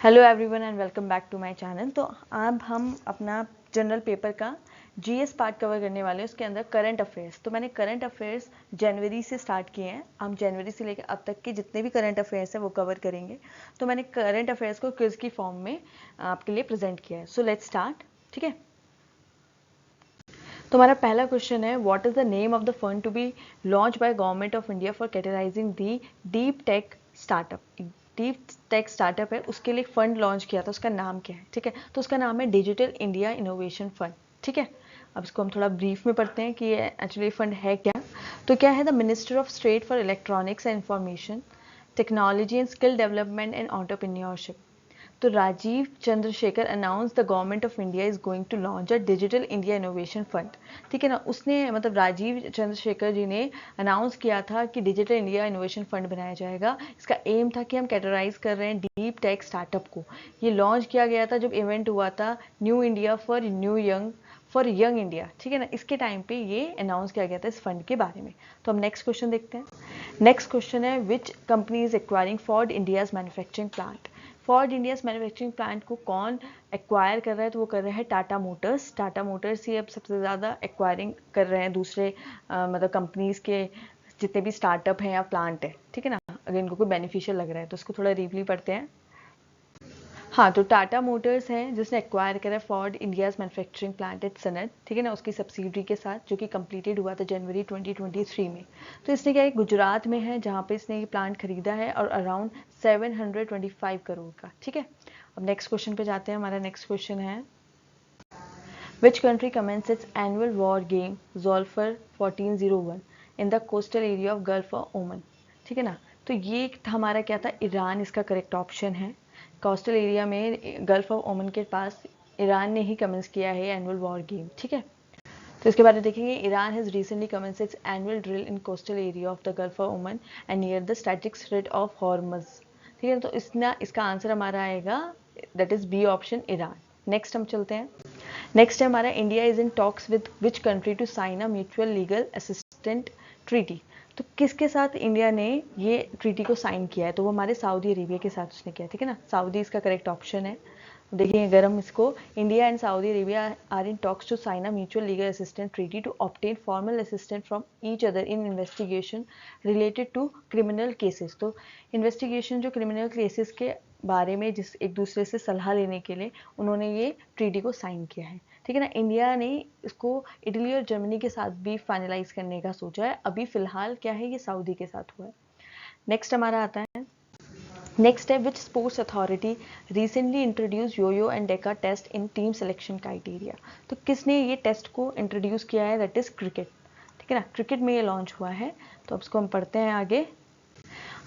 Hello everyone and welcome back to my channel. तो अब हम अपना जनरल पेपर का जीएस पार्ट कवर करने वाले हैं, उसके अंदर करंट अफेयर्स। तो मैंने करंट अफेयर्स जनवरी से स्टार्ट किए हैं, हम जनवरी से लेकर अब तक के जितने भी करंट अफेयर्स हैं वो कवर करेंगे। तो मैंने करंट अफेयर्स को क्विज की फॉर्म में आपके लिए प्रेजेंट किया है। So let's start. ठीक है, तो हमारा पहला क्वेश्चन है, what is the name of the fund to be launch by government of India for categorising the deep tech startup. Deep tech startup है, उसके लिए फंड लॉन्च किया था, उसका नाम क्या है? ठीक है, तो उसका नाम है डिजिटल इंडिया इनोवेशन फंड। ठीक है, अब इसको हम थोड़ा ब्रीफ में पढ़ते हैं कि ये एक्चुअली फंड है क्या। तो क्या है, the minister of state for electronics and information technology and skill development and entrepreneurship. तो Rajeev Chandrasekhar announce the government of India is going to launch a digital India innovation fund. ठीक है ना, उसने मतलब राजीव चंद्रशेखर जी ने अनाउंस किया था कि डिजिटल इंडिया इनोवेशन फंड बनाया जाएगा। इसका एम था कि हम कैटेगराइज कर रहे हैं डीप टेक स्टार्टअप को। ये लॉन्च किया गया था जब इवेंट हुआ था new India for young India. ठीक है ना, इसके टाइम पे ये अनाउंस किया गया था इस फंड के बारे में। तो हम नेक्स्ट क्वेश्चन देखते हैं। नेक्स्ट क्वेश्चन है, which company is acquiring Ford India's manufacturing plant. Ford India's manufacturing plant को कौन एक्वायर कर रहा है? तो वो कर रहे हैं टाटा मोटर्स। टाटा मोटर्स ही अब सबसे ज़्यादा एक्वायरिंग कर रहे हैं दूसरे मतलब कंपनीज के जितने भी स्टार्टअप हैं या प्लांट है। ठीक है ना, अगर इनको कोई बेनिफिशियल लग रहा है तो इसको थोड़ा डीपली पढ़ते हैं। हाँ, तो टाटा मोटर्स है जिसने एक्वायर करा Ford India's manufacturing plant at Sanand. ठीक है ना, उसकी सब्सिडरी के साथ, जो कि कंप्लीटेड हुआ था जनवरी 2023 में। तो इसने क्या है, गुजरात में है जहाँ पे इसने ये प्लांट खरीदा है और अराउंड 725 करोड़ का। ठीक है, अब नेक्स्ट क्वेश्चन पे जाते हैं। हमारा नेक्स्ट क्वेश्चन है, which country commence its annual war game Zolfaghar 1401 in the coastal area of Gulf of Oman. ठीक है ना, तो ये हमारा क्या था, ईरान इसका करेक्ट ऑप्शन है। कोस्टल एरिया में गल्फ ऑफ ओमन के पास ईरान ने ही कमेंस किया है एनुअल वॉर गेम। ठीक है, तो इसके बारे में देखेंगे। Iran has recently commence its annual drill in coastal area of the Gulf of Oman and near the strategic Strait of Hormuz. ठीक है, तो इसका आंसर हमारा आएगा that is B option, Iran. Next हम चलते हैं। नेक्स्ट है हमारा, India is in talks with which country to sign a mutual legal assistant treaty. तो किसके साथ इंडिया ने ये ट्रीटी को साइन किया है? तो वो हमारे सऊदी अरेबिया के साथ उसने किया है। ठीक है ना, सऊदी इसका करेक्ट ऑप्शन है। देखिए अगर हम इसको, India and Saudi Arabia are in talks to sign a mutual legal assistant treaty to obtain formal assistant from each other in investigation related to criminal cases. तो इन्वेस्टिगेशन जो criminal cases के बारे में जिस एक दूसरे से सलाह लेने के लिए उन्होंने ये ट्रीटी को साइन किया है। ठीक है ना, इंडिया ने इसको इटली और जर्मनी के साथ भी फाइनलाइज करने का सोचा है। अभी फिलहाल क्या है, ये सऊदी के साथ हुआ है। नेक्स्ट हमारा आता है, नेक्स्ट है, which sports authority recently introduce yo-yo and dexa test in team selection criteria. तो किसने ये टेस्ट को इंट्रोड्यूस किया है? That is cricket. ठीक है ना, क्रिकेट में ये लॉन्च हुआ है। तो अब इसको हम पढ़ते हैं आगे।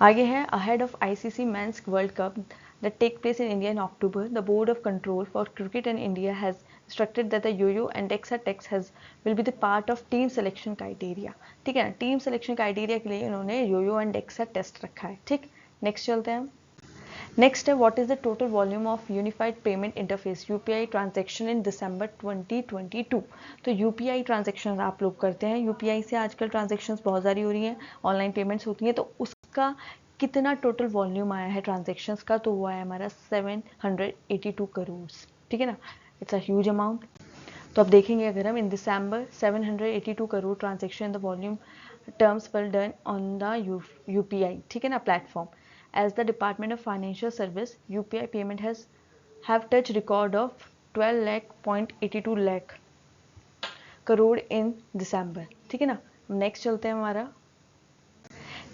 आगे है, ahead of ICC men's world cup that take place in India in October, the Board of Control for Cricket in India has instructed that the yo-yo and DEXA test will be the part of team selection criteria. ठीक है ना, team selection criteria के लिए इन्होंने Yo Yo and DEXA test रखा है। ठीक, next चलते हैं। नेक्स्ट है, what is the total volume of unified payment interface UPI transaction in December 2022। तो यूपीआई ट्रांजेक्शन आप लोग करते हैं, यूपीआई से आजकल ट्रांजेक्शन्स बहुत सारी हो रही हैं, ऑनलाइन पेमेंट्स होती हैं, तो उसका कितना टोटल वॉल्यूम आया है ट्रांजेक्शन्स का? तो वो आया हमारा 782 करोड़। ठीक है ना, इट्स अ ह्यूज अमाउंट। तो अब देखेंगे, अगर हम इन दिसंबर 782 crore transaction the volume terms पर डन ऑन द यूपीआई। ठीक है ना, platform as the Department of Financial Service UPI payment have touched record of 12 lakh.82 lakh crore in December. ठीक है ना, नेक्स्ट चलते हैं। हमारा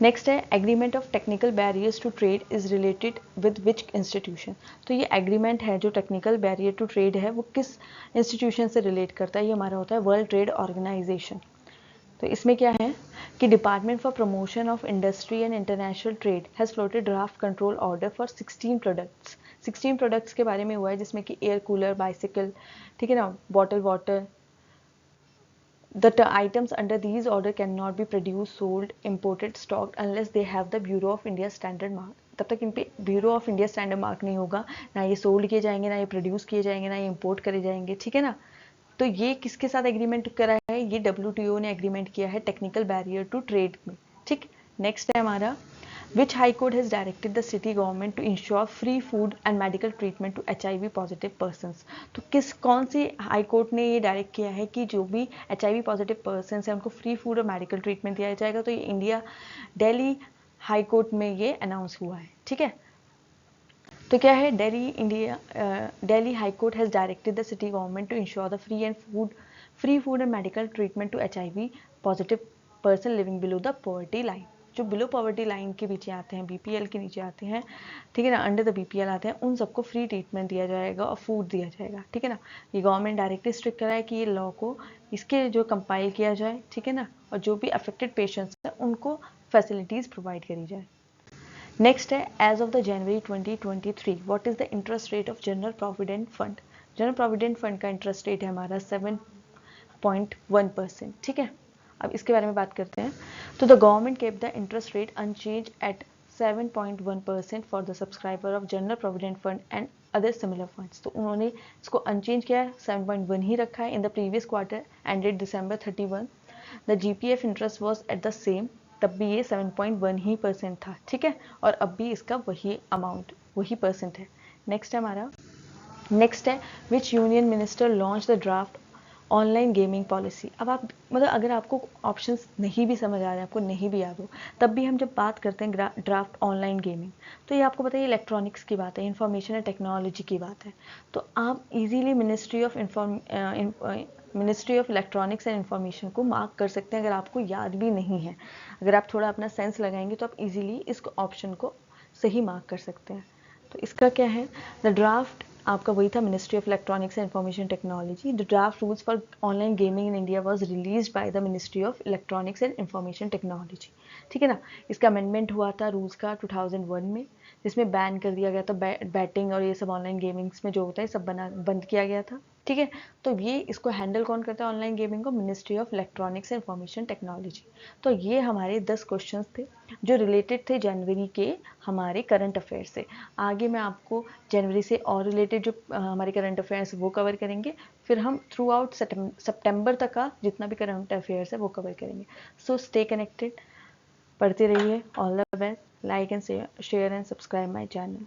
नेक्स्ट है, agreement of technical barriers to trade is related with which institution. तो ये एग्रीमेंट है जो टेक्निकल बैरियर टू ट्रेड है वो किस इंस्टीट्यूशन से रिलेट करता है? ये हमारा होता है वर्ल्ड ट्रेड ऑर्गेनाइजेशन। तो इसमें क्या है कि department for promotion of industry and international trade has floated draft control order for 16 products. 16 products के बारे में हुआ है, जिसमें कि एयर कूलर, बाइसिकल, ठीक है ना, bottle water. The items under these order cannot be produced, sold, imported, stocked unless they have the Bureau of India Standard Mark. तब तक इन पे bureau of India standard mark नहीं होगा, ना ये सोल्ड किए जाएंगे, ना ये प्रोड्यूस किए जाएंगे, ना ये इंपोर्ट करे जाएंगे। ठीक है ना, तो ये किसके साथ एग्रीमेंट करा है? ये WTO ने एग्रीमेंट किया है टेक्निकल बैरियर टू ट्रेड में। ठीक, नेक्स्ट है हमारा, Which High Court has directed the city government to ensure free food and medical treatment to HIV positive persons? तो कौन सी हाई कोर्ट ने ये डायरेक्ट किया है कि जो भी HIV पॉजिटिव पर्सन है उनको फ्री फूड और मेडिकल ट्रीटमेंट दिया जाएगा? तो ये दिल्ली हाई कोर्ट में ये अनाउंस हुआ है, ठीक है। तो क्या है, Delhi high court has directed the city government to ensure the free food and medical treatment to HIV positive person living below the poverty line. जो बिलो पॉवर्टी लाइन के नीचे आते हैं, BPL के नीचे आते हैं, ठीक है ना, अंडर द BPL आते हैं, उन सबको फ्री ट्रीटमेंट दिया जाएगा और फूड दिया जाएगा, ठीक है ना। ये गवर्नमेंट डायरेक्टली स्ट्रिक्ट करा है कि ये लॉ को इसके जो कंपाइल किया जाए, ठीक है ना, और जो भी अफेक्टेड पेशेंट्स हैं उनको फैसिलिटीज़ प्रोवाइड करी जाए। नेक्स्ट है, as of the January 2023 what is the interest rate of general provident fund? General provident fund का इंटरेस्ट रेट है हमारा 7.1%, ठीक है। अब इसके बारे में बात करते हैं। तो the government kept the interest rate unchanged at 7.1% for the subscriber of general provident fund and other similar funds. तो उन्होंने इसको अनचेंज किया है, 7.1 ही रखा है। In the previous quarter ended December 31 the GPF interest was at the same, तब भी ये 7.1 ही % था, ठीक है, और अब भी इसका वही अमाउंट, वही % है। नेक्स्ट है विच union minister launch the draft online gaming policy. अब आप मतलब अगर आपको ऑप्शंस नहीं भी समझ आ रहे हैं, आपको नहीं भी याद हो, तब भी हम जब बात करते हैं ड्राफ्ट ऑनलाइन गेमिंग, तो ये आपको पता है इलेक्ट्रॉनिक्स की बात है, इंफॉर्मेशन एंड टेक्नोलॉजी की बात है। तो आप easily ministry of electronics and information को मार्क कर सकते हैं अगर आपको याद भी नहीं है। अगर आप थोड़ा अपना सेंस लगाएंगे तो आप इजीली इस ऑप्शन को सही मार्क कर सकते हैं। तो इसका क्या है, द ड्राफ्ट आपका वही था, ministry of electronics and information technology. The draft rules for online gaming in India was released by the ministry of electronics and information technology, ठीक है ना। इसका अमेंडमेंट हुआ था रूल्स का 2001 में, जिसमें बैन कर दिया गया था बैटिंग और ये सब ऑनलाइन गेमिंग्स में जो होता है सब बंद किया गया था, ठीक है। तो ये इसको हैंडल कौन करता है ऑनलाइन गेमिंग को? Ministry of electronics and information technology. तो ये हमारे 10 क्वेश्चंस थे जो रिलेटेड थे जनवरी के हमारे करंट अफेयर से। आगे मैं आपको जनवरी से और रिलेटेड जो हमारे करंट अफेयर्स वो कवर करेंगे, फिर हम थ्रू आउट सितंबर तक का जितना भी करंट अफेयर्स है वो कवर करेंगे। सो स्टे कनेक्टेड, पढ़ते रहिए। All the best, like and share and subscribe my channel.